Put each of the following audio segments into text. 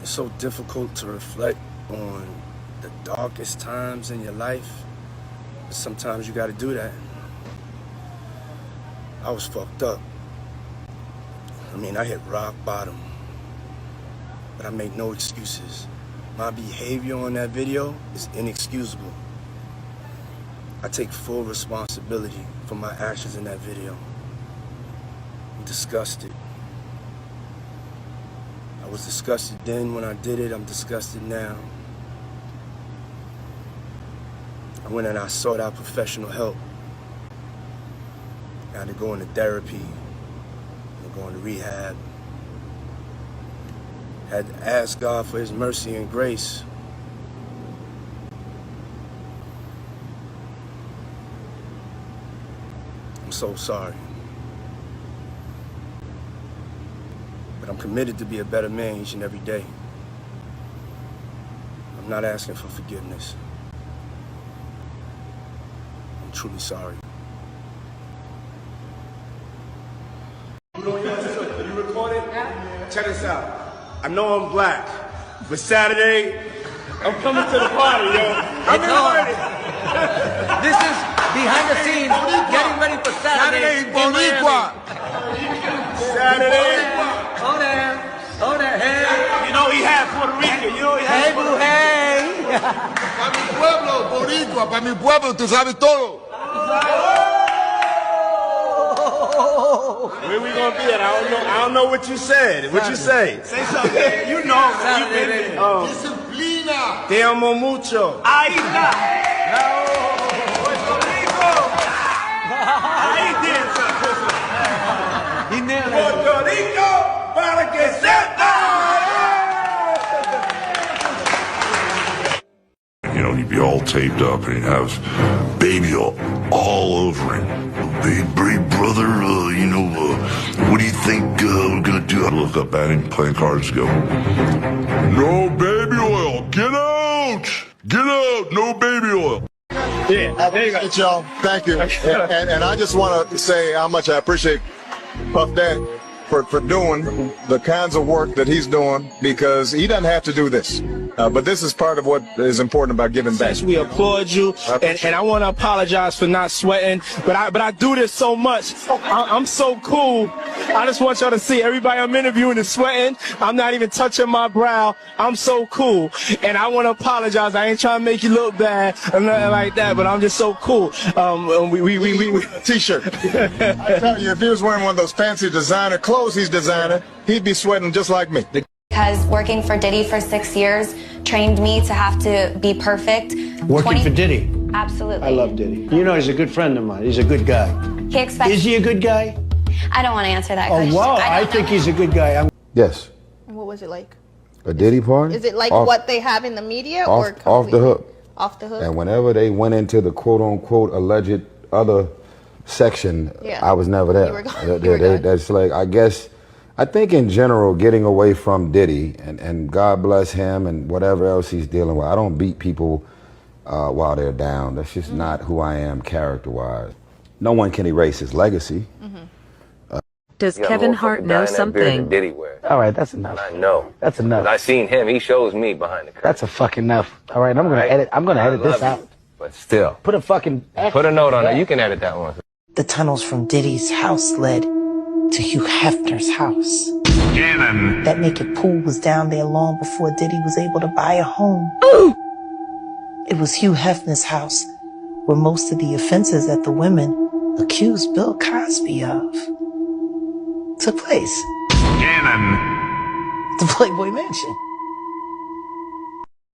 It's so difficult to reflect on the darkest times in your life, but sometimes you gotta do that. I was fucked up. I mean, I hit rock bottom, but I make no excuses. My behavior on that video is inexcusable. I take full responsibility for my actions in that video. I'm disgusted. I was disgusted then when I did it. I'm disgusted now. I went and I sought out professional help. I had to go into therapy, going to rehab. Had to ask God for his mercy and grace. I'm so sorry. But I'm committed to be a better man each and every day. I'm not asking for forgiveness. I'm truly sorry. You recording? Check this out. I know I'm black, but Saturday, I'm coming to the party, yo. I'm ready. This is behind the scenes, getting ready for Saturday. Saturday. Oh there, hey. You know he half Puerto Rican, you know he half Puerto Rican. Hey. Para mi pueblo, boricua, para mi pueblo, tú sabes todo. Where we gonna be at? I don't know what you said. What you say? Say something. You know. You've been there. Disciplina. Te amo mucho. Ahí está. Puerto Rico. Ahí tiene. He nailed it. Puerto Rico para que sepa. You know, he'd be all taped up and he'd have baby all over him. Big brother, what do you think we're gonna do? I look up at him playing cards and go, no baby oil, get out! Get out, no baby oil. Yeah, there you go. Y'all, thank you. And I just want to say how much I appreciate Puff Daddy for doing the kinds of work that he's doing, because he doesn't have to do this. But this is part of what is important about giving back. We applaud you, and I want to apologize for not sweating, but I do this so much. I'm so cool. I just want y'all to see everybody I'm interviewing is sweating. I'm not even touching my brow. I'm so cool, and I want to apologize. I ain't trying to make you look bad or nothing like that, but I'm just so cool. We T-shirt. I tell you, if he was wearing one of those fancy designer clothes he's designing, he'd be sweating just like me. Because working for Diddy for 6 years trained me to have to be perfect. Working for Diddy? Absolutely. I love Diddy. You know, he's a good friend of mine. He's a good guy. He expects. Is he a good guy? I don't want to answer that question. Oh, wow. I think he's a good guy. Yes. And what was it like? A Diddy party? Is it like what they have in the media, or off the hook? Off the hook. And whenever they went into the quote-unquote alleged other section, yeah. I was never there. You were gone. That's like, I think in general, getting away from Diddy, and God bless him and whatever else he's dealing with. I don't beat people while they're down. That's just not who I am character-wise. No one can erase his legacy. Does Kevin Hart know something? Diddy wear. All right, that's enough. I know. That's enough. I seen him. He shows me behind the curtain. That's a fucking enough. All right, I'm gonna edit. I'm gonna edit this out. But still, Put a fucking. put a note on it. You can edit that one. The tunnels from Diddy's house led to Hugh Hefner's house. Cannon. That naked pool was down there long before Diddy was able to buy a home. It was Hugh Hefner's house where most of the offenses that the women accused Bill Cosby of took place. Cannon. The Playboy Mansion.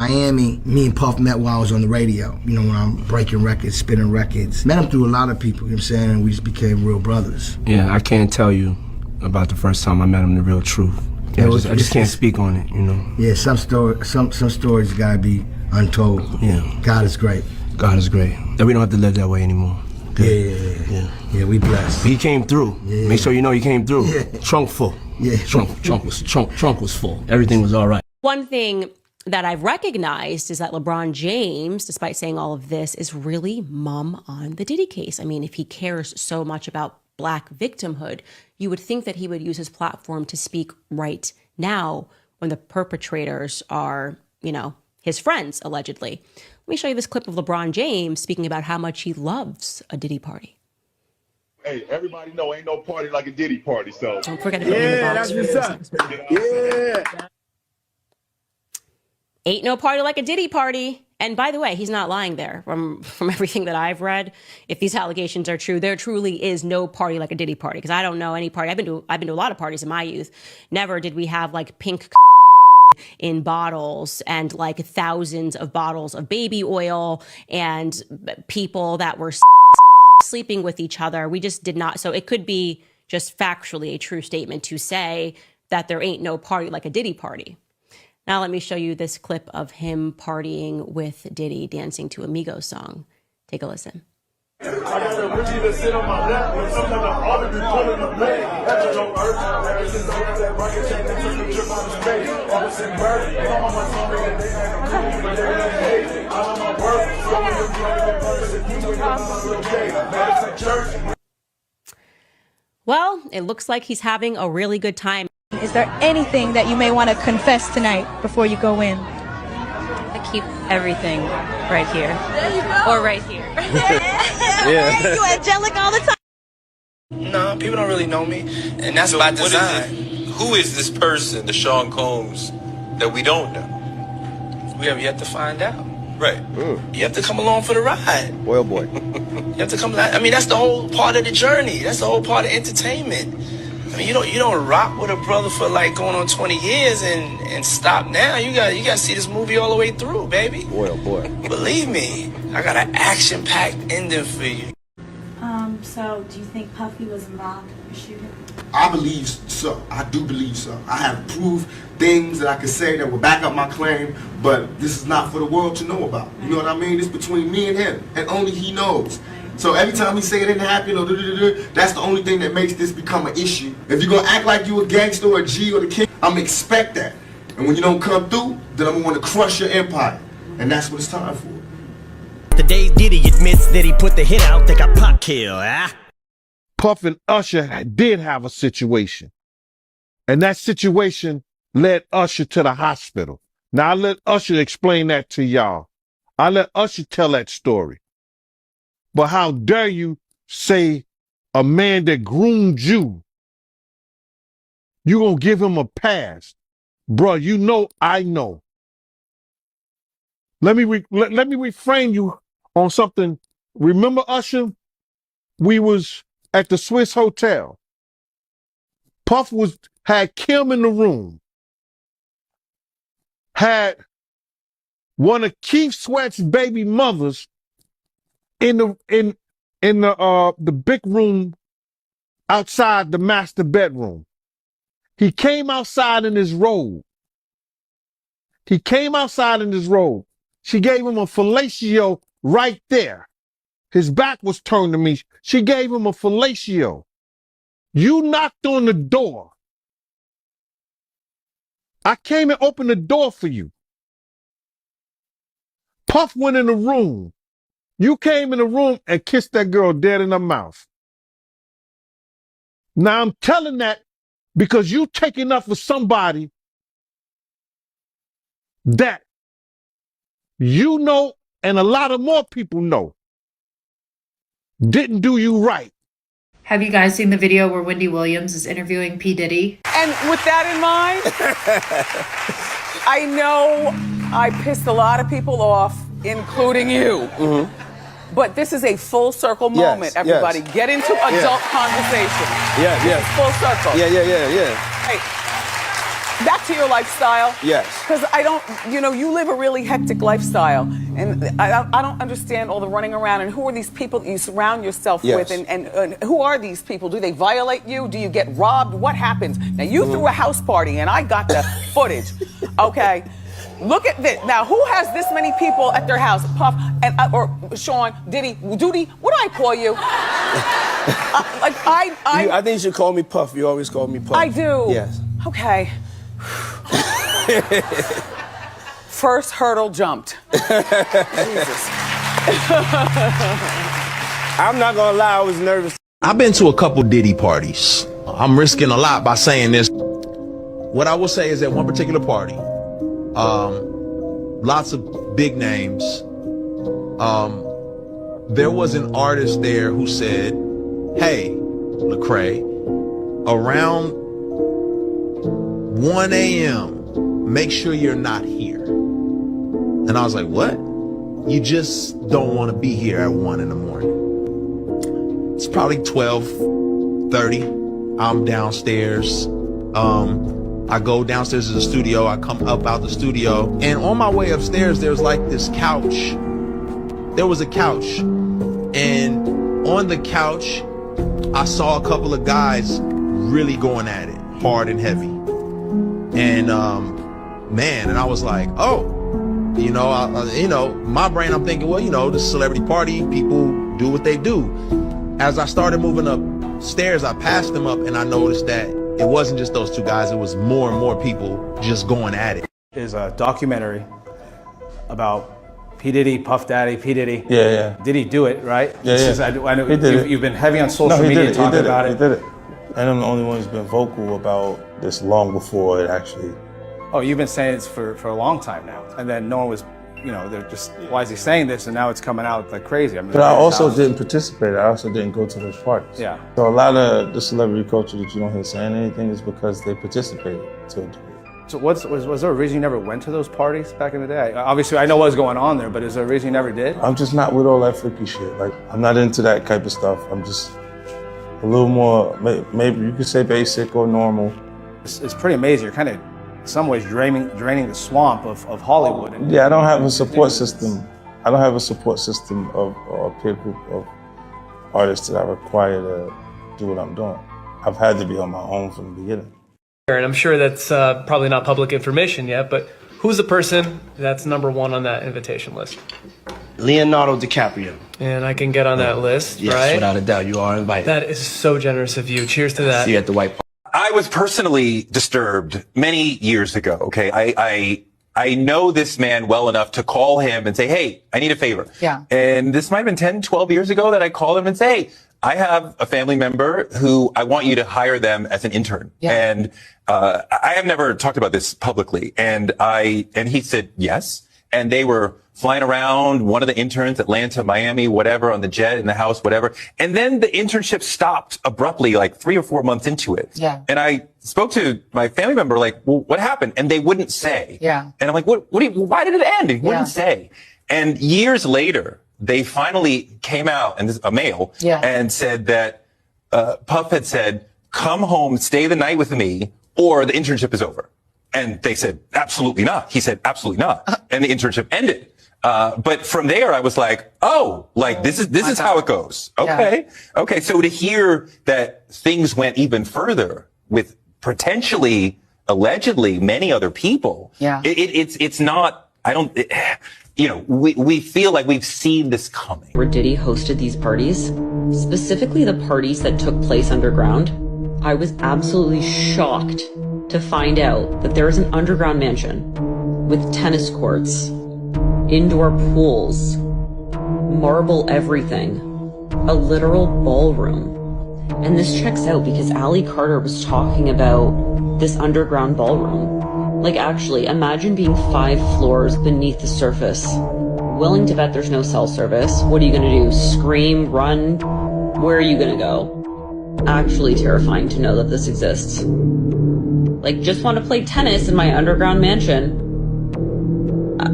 Miami, me and Puff met while I was on the radio, you know, when I'm breaking records, spinning records. Met him through a lot of people, you know what I'm saying, and we just became real brothers. Yeah, I can't tell you about the first time I met him the real truth. Yeah, I just can't speak on it, you know. Yeah, some stories gotta be untold. Yeah. God is great. God is great. That we don't have to live that way anymore. Yeah, we blessed. He came through. Yeah. Make sure you know he came through. Yeah. Trunk full. Yeah. Trunk was full. Everything was all right. One thing that I've recognized is that LeBron James, despite saying all of this, is really mum on the Diddy case. I mean, if he cares so much about Black victimhood, you would think that he would use his platform to speak right now when the perpetrators are, you know, his friends, allegedly. Let me show you this clip of LeBron James speaking about how much he loves a Diddy party. Hey, everybody know ain't no party like a Diddy party, so. Don't forget to put me in the box. That's what's up. Yeah. Ain't no party like a Diddy party. And by the way, he's not lying there. From everything that I've read, if these allegations are true, there truly is no party like a Diddy party. Because I don't know any party. I've been to a lot of parties in my youth. Never did we have like pink in bottles and like thousands of bottles of baby oil and people that were sleeping with each other. We just did not. So it could be just factually a true statement to say that there ain't no party like a Diddy party. Now let me show you this clip of him partying with Diddy, dancing to a Migos song. Take a listen. I got a Richie that sit on my lap, and sometimes I always be pulling the leg. That's your earth. Ever since I got that rocket chain, they took a trip out of space. Ever since birth, I'm on my song, and they had a cool, but they didn't hate. I'm on my work, so when you're doing the purpose, and you doing your okay. Medicine church. Well, it looks like he's having a really good time. Is there anything that you may want to confess tonight before you go in? I keep everything right here. There you go. Or right here. Yeah. You angelic all the time. No, people don't really know me, and that's by design. Who is this person, the Sean Combs, that we don't know? We have yet to find out. Right. You have to come along for the ride. Well, boy. You have to come. I mean, that's the whole part of the journey. That's the whole part of entertainment. I mean, you don't rock with a brother for like going on 20 years and stop now. You got to see this movie all the way through, baby. Boy, oh boy. Believe me, I got an action-packed ending for you. So do you think Puffy was involved in the shooting? I believe so. I do believe so. I have proved things that I could say that will back up my claim, but this is not for the world to know about. You know what I mean? It's between me and him, and only he knows. So every time he say it didn't happen, or that's the only thing that makes this become an issue. If you're gonna act like you a gangster or a G or the king, I'm gonna expect that. And when you don't come through, then I'm gonna want to crush your empire. And that's what it's time for. The day Diddy admits that he put the hit out, they got pop kill, Puff and Usher did have a situation. And that situation led Usher to the hospital. Now I let Usher explain that to y'all. I let Usher tell that story. But how dare you say a man that groomed you, you gonna give him a pass? Bruh, you know I know. Let me reframe you on something. Remember, Usher? We was at the Swiss Hotel. Puff had Kim in the room. Had one of Keith Sweat's baby mothers in the big room outside the master bedroom. He came outside in his robe. She gave him a fellatio right there. His back was turned to me. She gave him a fellatio. You knocked on the door. I came and opened the door for you. Puff went in the room. You came in the room and kissed that girl dead in her mouth. Now I'm telling that because you taking up for somebody that you know and a lot of more people know didn't do you right. Have you guys seen the video where Wendy Williams is interviewing P. Diddy? And with that in mind, I know I pissed a lot of people off, including you. Mm-hmm. But this is a full circle moment, everybody. Yes. Get into adult conversation. Yeah. Full circle. Yeah. Hey, back to your lifestyle. Yes. Because I don't, you live a really hectic lifestyle. And I don't understand all the running around. And who are these people that you surround yourself with? And who are these people? Do they violate you? Do you get robbed? What happens? Now, you threw a house party, and I got the footage. Okay? Look at this. Now, who has this many people at their house? Puff, or Sean, Diddy, Doody, what do I call you? I think you should call me Puff. You always call me Puff. I do. Yes. Okay. First hurdle jumped. Jesus. I'm not gonna lie, I was nervous. I've been to a couple Diddy parties. I'm risking a lot by saying this. What I will say is that one particular party, lots of big names. There was an artist there who said, "Hey, Lecrae, around 1 a.m., make sure you're not here." And I was like, "What? You just don't want to be here at 1 in the morning." It's probably 12:30. I'm downstairs. I go downstairs to the studio. I come up out the studio. And on my way upstairs, there's like this couch. There was a couch. And on the couch, I saw a couple of guys really going at it, hard and heavy. And, man, and I was like, oh, my brain, I'm thinking, well, this celebrity party, people do what they do. As I started moving upstairs, I passed them up and I noticed that it wasn't just those two guys, it was more and more people just going at it. Is a documentary about P. Diddy, Puff Daddy, P. Diddy. Yeah. Did he do it, right? Yeah. I know He did you've been heavy on social media talking about it. He did it. And I'm the only one who's been vocal about this long before it actually. Oh, you've been saying this for a long time now. And then no one was, they're just, why is he saying this? And now it's coming out like crazy. But I also didn't participate. I also didn't go to those parties. Yeah. So a lot of the celebrity culture that you don't hear saying anything is because they participated to a degree. So was there a reason you never went to those parties back in the day? Obviously, I know what was going on there, but is there a reason you never did? I'm just not with all that freaky shit. Like, I'm not into that type of stuff. I'm just a little more, maybe you could say basic or normal. It's pretty amazing. You're kind of, in some ways, draining the swamp of Hollywood. Yeah, I don't have a support system. I don't have a support system of or a peer group of artists that I require to do what I'm doing. I've had to be on my own from the beginning. And I'm sure that's probably not public information yet, but who's the person that's number one on that invitation list? Leonardo DiCaprio. And I can get on that list, yes, right? Without a doubt, you are invited. That is so generous of you. Cheers to that. See you at the White Park. I was personally disturbed many years ago, okay? I know this man well enough to call him and say, hey, I need a favor. Yeah. And this might have been 10, 12 years ago that I called him and say, hey, I have a family member who I want you to hire them as an intern. Yeah. And I have never talked about this publicly. And he said yes. And they were flying around, one of the interns, Atlanta, Miami, whatever, on the jet, in the house, whatever. And then the internship stopped abruptly, like 3 or 4 months into it. Yeah. And I spoke to my family member, like, well, what happened? And they wouldn't say. Yeah. And I'm like, why did it end? He wouldn't say. And years later, they finally came out, and this is a male, and said that Puff had said, come home, stay the night with me, or the internship is over. And they said, absolutely not. He said, absolutely not. And the internship ended. But from there, I was like, oh, like this is how it goes. Okay. Yeah. Okay. So to hear that things went even further with potentially, allegedly, many other people. Yeah. It's not, we feel like we've seen this coming. Where Diddy hosted these parties, specifically the parties that took place underground, I was absolutely shocked to find out that there is an underground mansion with tennis courts, indoor pools, marble everything, a literal ballroom. And this checks out because Ali Carter was talking about this underground ballroom. Like, actually, imagine being 5 floors beneath the surface. Willing to bet there's no cell service. What are you gonna do? Scream? Run? Where are you gonna go? Actually terrifying to know that this exists. Like, just want to play tennis in my underground mansion.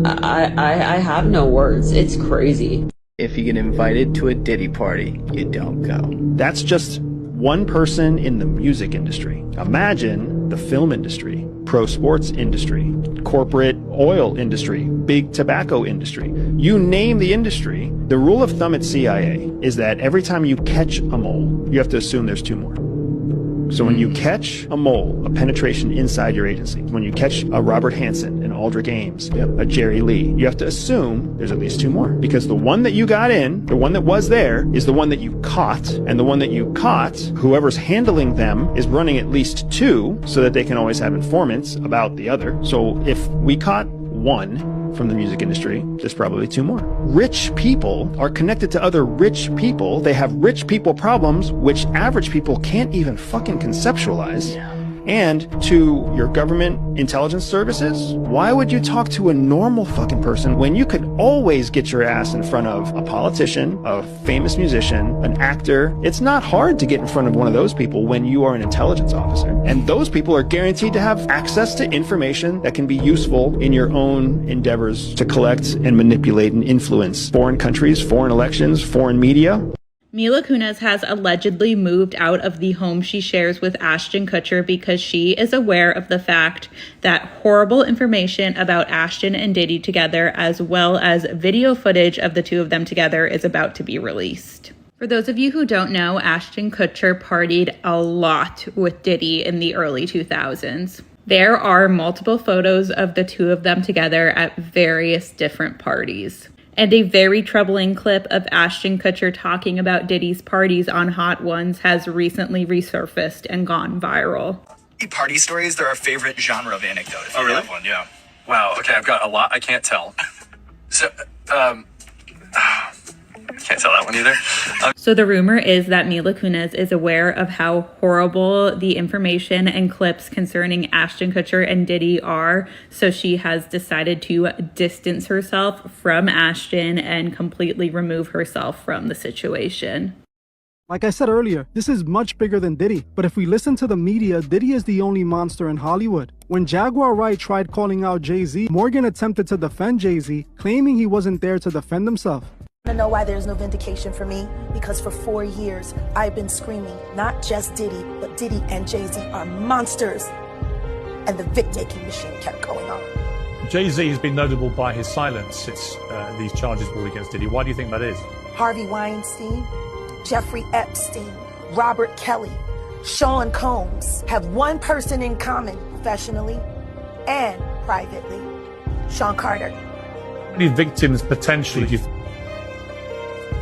I have no words. It's crazy. If you get invited to a Diddy party, you don't go. That's just one person in the music industry. Imagine the film industry, pro sports industry, corporate oil industry, big tobacco industry. You name the industry. The rule of thumb at CIA is that every time you catch a mole, you have to assume there's 2 more. So when you catch a mole, a penetration inside your agency, when you catch a Robert Hansen, an Aldrich Ames, a Jerry Lee, you have to assume there's at least 2 more. Because the one that you got in, the one that was there, is the one that you caught. And the one that you caught, whoever's handling them is running at least 2 so that they can always have informants about the other. So if we caught 1 from the music industry, there's probably 2 more. Rich people are connected to other rich people. They have rich people problems, which average people can't even fucking conceptualize. and to your government intelligence services? Why would you talk to a normal fucking person when you could always get your ass in front of a politician, a famous musician, an actor? It's not hard to get in front of one of those people when you are an intelligence officer. And those people are guaranteed to have access to information that can be useful in your own endeavors to collect and manipulate and influence foreign countries, foreign elections, foreign media. Mila Kunis has allegedly moved out of the home she shares with Ashton Kutcher because she is aware of the fact that horrible information about Ashton and Diddy together, as well as video footage of the two of them together, is about to be released. For those of you who don't know, Ashton Kutcher partied a lot with Diddy in the early 2000s. There are multiple photos of the two of them together at various different parties. And a very troubling clip of Ashton Kutcher talking about Diddy's parties on Hot Ones has recently resurfaced and gone viral. Party stories, they're our favorite genre of anecdote. If Oh, you really? have one, yeah. Wow, okay, I've got a lot I can't tell. So, can't tell that one either. So the rumor is that Mila Kunis is aware of how horrible the information and clips concerning Ashton Kutcher and Diddy are, so she has decided to distance herself from Ashton and completely remove herself from the situation. Like I said earlier, this is much bigger than Diddy, but if we listen to the media, Diddy is the only monster in Hollywood. When Jaguar Wright tried calling out Jay-Z, Morgan attempted to defend Jay-Z, claiming he wasn't there to defend himself. I know why there's no vindication for me, because for 4 years I've been screaming, not just Diddy, but Diddy and Jay-Z are monsters. And the victim-making machine kept going on. Jay-Z has been notable by his silence since these charges brought against Diddy. Why do you think that is? Harvey Weinstein, Jeffrey Epstein, Robert Kelly, Sean Combs have one person in common professionally and privately: Sean Carter. How many victims potentially do you think?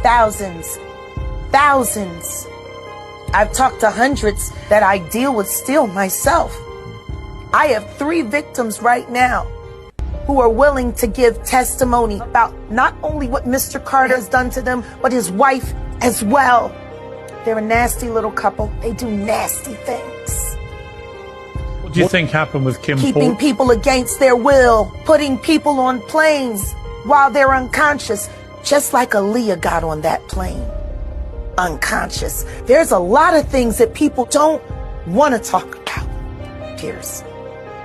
Thousands. I've talked to hundreds that I deal with still myself. I have 3 victims right now who are willing to give testimony about not only what Mr. Carter has done to them, but his wife as well. They're a nasty little couple. They do nasty things. What do you think happened with Kim Keeping people against their will, putting people on planes while they're unconscious. Just like Aaliyah got on that plane, unconscious. There's a lot of things that people don't want to talk about, Pierce.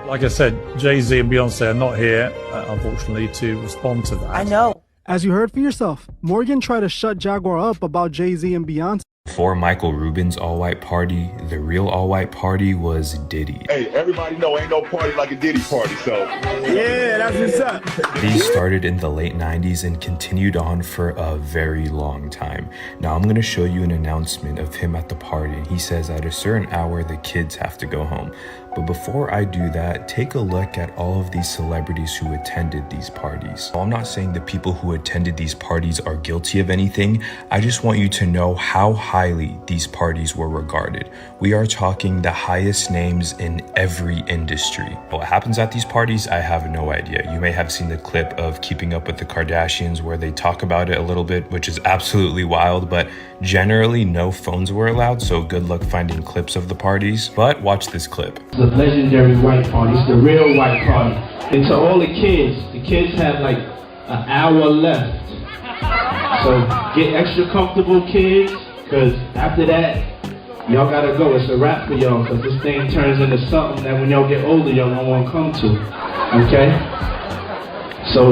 Like I said, Jay-Z and Beyonce are not here, unfortunately, to respond to that. I know. As you heard for yourself, Morgan tried to shut Jaguar up about Jay-Z and Beyonce. Before Michael Rubin's all-white party, the real all-white party was Diddy. Hey, everybody know ain't no party like a Diddy party, so. Yeah, that's what's up. These started in the late 90s and continued on for a very long time. Now I'm going to show you an announcement of him at the party. He says at a certain hour the kids have to go home. But before I do that, take a look at all of these celebrities who attended these parties. I'm not saying the people who attended these parties are guilty of anything. I just want you to know how highly these parties were regarded. We are talking the highest names in every industry. What happens at these parties, I have no idea. You may have seen the clip of Keeping Up with the Kardashians where they talk about it a little bit, which is absolutely wild, but generally no phones were allowed, so good luck finding clips of the parties. But watch this clip. The legendary white party, it's the real white party. And to all the kids have like an hour left. So get extra comfortable, kids, because after that, y'all gotta go. It's a wrap for y'all, because this thing turns into something that when y'all get older, y'all don't want to come to, okay? So,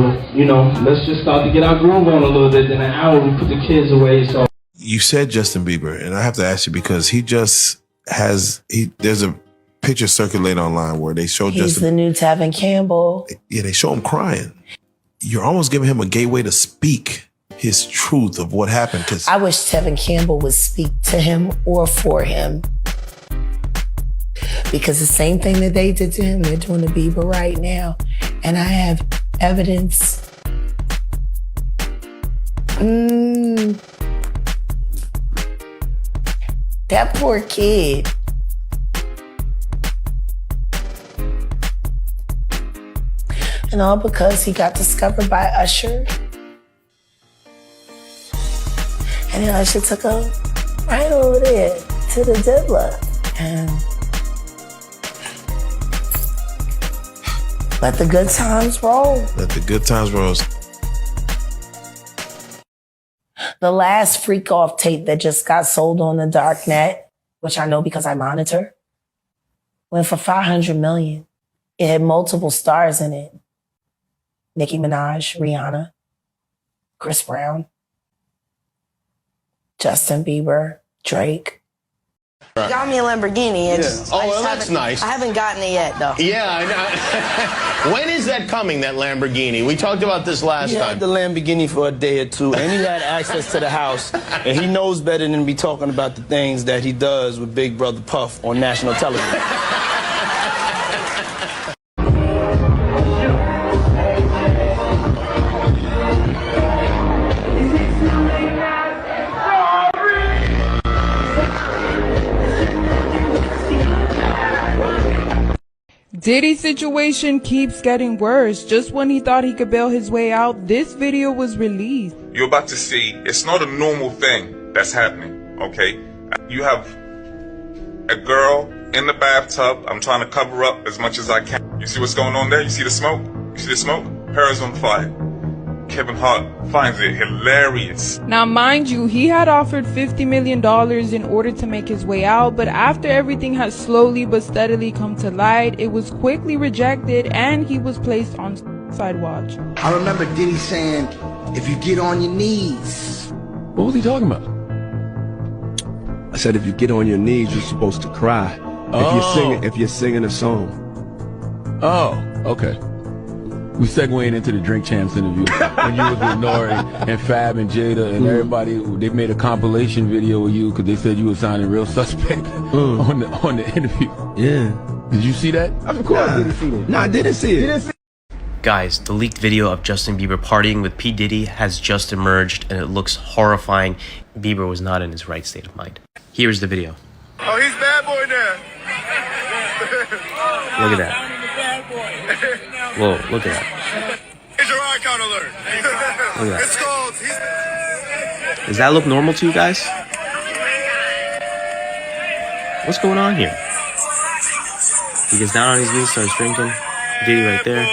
let's just start to get our groove on a little bit. Then an hour, we put the kids away, so. You said Justin Bieber, and I have to ask you because he just has, there's a picture circulating online where they show He's Justin. the new Tevin Campbell. Yeah, they show him crying. You're almost giving him a gateway to speak his truth of what happened. I wish Tevin Campbell would speak to him or for him. Because the same thing that they did to him, they're doing to Bieber right now. And I have evidence. That poor kid. And all because he got discovered by Usher. And then Usher took him right over there to the diddler. And Let the good times roll. Let the good times roll. The last freak off tape that just got sold on the dark net, which I know because I monitor, went for $500 million. It had multiple stars in it. Nicki Minaj, Rihanna, Chris Brown, Justin Bieber, Drake. Got me a Lamborghini. Yeah. Oh, well, that's nice. I haven't gotten it yet, though. Yeah, I know. When is that coming, that Lamborghini? We talked about this last He time. had the Lamborghini for a day or two, and he had access to the house, and he knows better than be talking about the things that he does with Big Brother Puff on national television. Diddy's situation keeps getting worse. Just when he thought he could bail his way out, this video was released. You're about to see, it's not a normal thing that's happening, okay? You have a girl in the bathtub. I'm trying to cover up as much as I can. You see what's going on there? You see the smoke? You see the smoke? Her is on fire. Kevin Hart finds it hilarious. Now, mind you, he had offered $50 million in order to make his way out, but after everything has slowly but steadily come to light, it was quickly rejected and he was placed on suicide watch. I remember Diddy saying, if you get on your knees. What was he talking about? I said, if you get on your knees, you're supposed to cry. If you're singing a song. Oh, okay. We segueing into the Drink Champs interview when you was with Nori and Fab and Jada and everybody. They made a compilation video of you because they said you were sounding real suspect on the interview. Yeah. Did you see that? Of course I didn't see it. No, I didn't see it. Guys, the leaked video of Justin Bieber partying with P. Diddy has just emerged and it looks horrifying. Bieber was not in his right state of mind. Here's the video. Oh, he's bad boy now. Look at that. Whoa, look at that. It's your icon alert. Look at that. It's called. Does that look normal to you guys? What's going on here? He gets down on his knees, starts drinking. Diddy right there.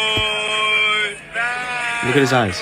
Look at his eyes.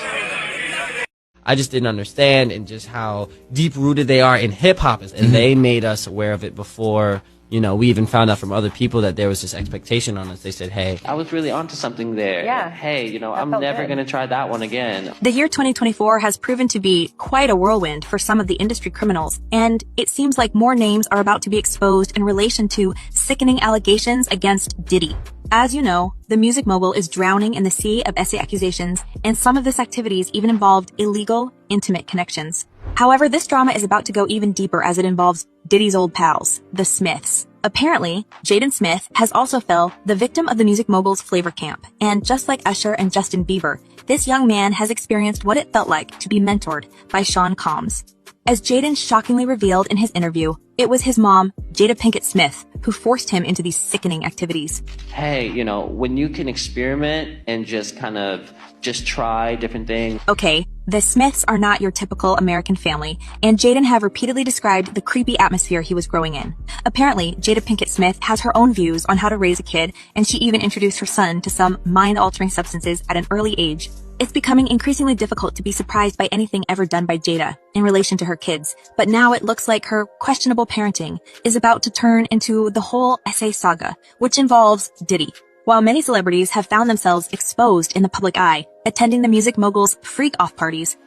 I just didn't understand and just how deep-rooted they are in hip-hop. And they made us aware of it before, you know, we even found out from other people that there was this expectation on us. They said, hey, I was really onto something there. Yeah. Hey, you know, I'm never going to try that one again. The year 2024 has proven to be quite a whirlwind for some of the industry criminals, and it seems like more names are about to be exposed in relation to sickening allegations against Diddy. As you know, the music mogul is drowning in the sea of essay accusations, and some of this activities even involved illegal, intimate connections. However, this drama is about to go even deeper as it involves Diddy's old pals, the Smiths. Apparently, Jaden Smith has also fell the victim of the music mogul's flavor camp, and just like Usher and Justin Bieber, this young man has experienced what it felt like to be mentored by Sean Combs. As Jaden shockingly revealed in his interview, it was his mom, Jada Pinkett Smith, who forced him into these sickening activities. Hey, you know, when you can experiment and just kind of just try different things. Okay, the Smiths are not your typical American family, and Jaden have repeatedly described the creepy atmosphere he was growing in. Apparently, Jada Pinkett Smith has her own views on how to raise a kid, and she even introduced her son to some mind-altering substances at an early age. It's becoming increasingly difficult to be surprised by anything ever done by Jada in relation to her kids, but now it looks like her questionable parenting is about to turn into the whole essay saga, which involves Diddy. While many celebrities have found themselves exposed in the public eye, attending the music mogul's freak-off parties,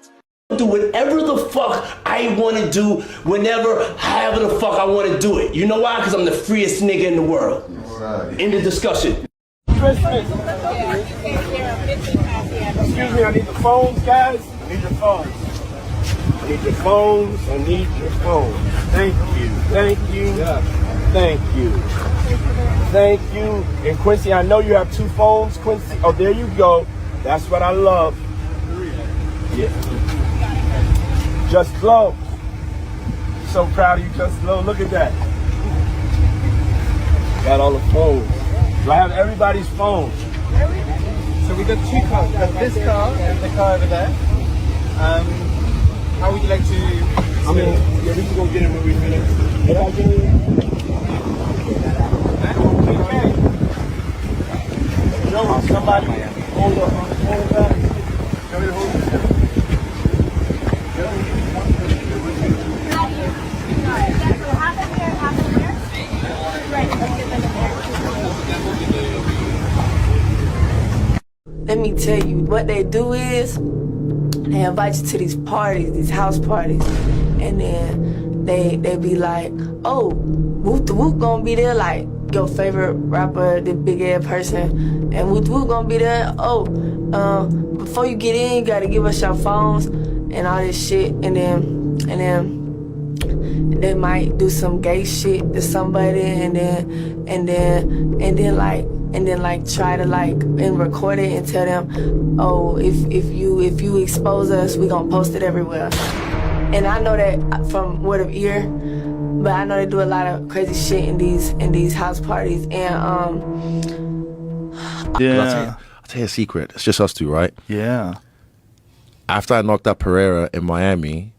Do whatever the fuck I want to do, whenever, however the fuck I want to do it. You know why? Because I'm the freest nigga in the world. End of discussion. Excuse me, I need the phones, guys. I need your phones. I need your phones. I need your phones. Thank you. Thank you. Thank you. Thank you. And Quincy, I know you have two phones, Quincy. Oh, there you go. That's what I love. Yeah. Just Glow. So proud of you, Just Glow. Look at that. Got all the phones. Do I have everybody's phones? So we got two cars. We've got this car and the car over there. How would you like to? I mean, yeah, we can go get it when we finish. If I can. Joe, somebody hold up. Joey, hold it. Let me tell you, what they do is they invite you to these parties, these house parties, and then they be like, oh, Whoop the Whoop gonna be there, like your favorite rapper, the big ass person, and Whoop the Whoop gonna be there. Oh, before you get in, you gotta give us your phones and all this shit, and then they might do some gay shit to somebody, and then like try to like and record it and tell them, oh, if you expose us, we gonna post it everywhere. And I know that from word of ear, but I know they do a lot of crazy shit in these house parties. And I'll tell you a secret. It's just us two, right? Yeah. After I knocked out Pereira in Miami,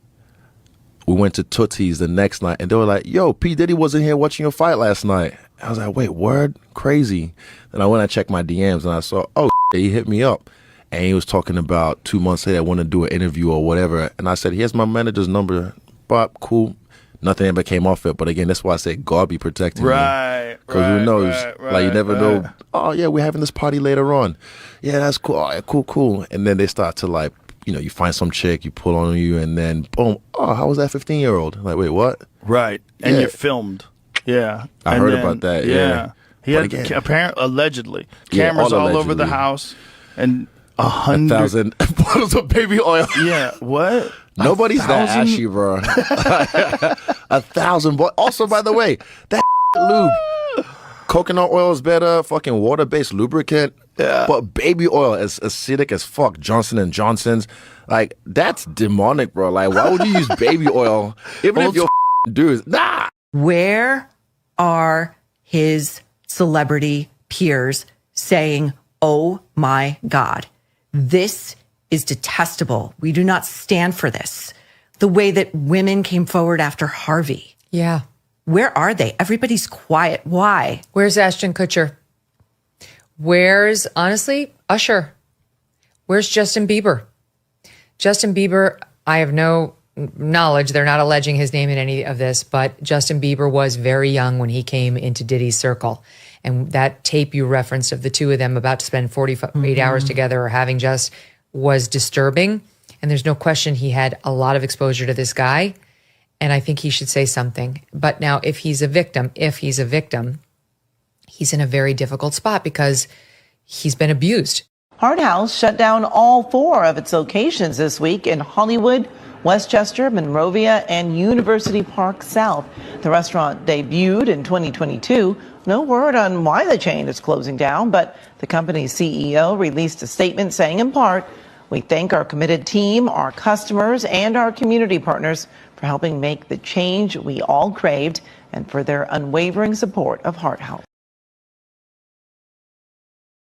we went to Tootsie's the next night, and they were like, yo, P. Diddy wasn't here watching your fight last night. I was like, wait, word? Crazy. Then I went and checked my DMs, and I saw, oh, he hit me up. And he was talking about 2 months later, I want to do an interview or whatever. And I said, here's my manager's number. Bob, cool. Nothing ever came off it. But again, that's why I say God be protecting me. Right. Because who knows? Like, you never know. Oh, yeah, we're having this party later on. Yeah, that's cool. Oh, yeah, cool. And then they start to like, you know, you find some chick, you pull on you, and then boom, oh, how was that 15-year-old? Like, wait, what? Right. And you're filmed. Yeah. I heard about that. Yeah. He had apparently, allegedly, cameras all over the house, and 100,000 bottles of baby oil. Yeah. What? Nobody's that ashy, bro. 1,000. Also, by the way, that lube, coconut oil is better. Fucking water-based lubricant. Yeah. But baby oil is acidic as fuck. Johnson & Johnson's. Like, that's demonic, bro. Like, why would you use baby oil? Even if your dudes. Nah. Where are his celebrity peers saying, oh my God, this is detestable. We do not stand for this. The way that women came forward after Harvey. Yeah. Where are they? Everybody's quiet. Why? Where's Ashton Kutcher? Where's, honestly, Usher? Where's Justin Bieber? Justin Bieber, I have no knowledge. They're not alleging his name in any of this, but Justin Bieber was very young when he came into Diddy's circle. And that tape you referenced of the two of them about to spend 48 hours together or having just was disturbing. And there's no question he had a lot of exposure to this guy. And I think he should say something. But now if he's a victim, he's in a very difficult spot because he's been abused. Hard House shut down all 4 of its locations this week in Hollywood, Westchester, Monrovia, and University Park South. The restaurant debuted in 2022. No word on why the chain is closing down, but the company's CEO released a statement saying, in part, we thank our committed team, our customers, and our community partners for helping make the change we all craved and for their unwavering support of Hard House.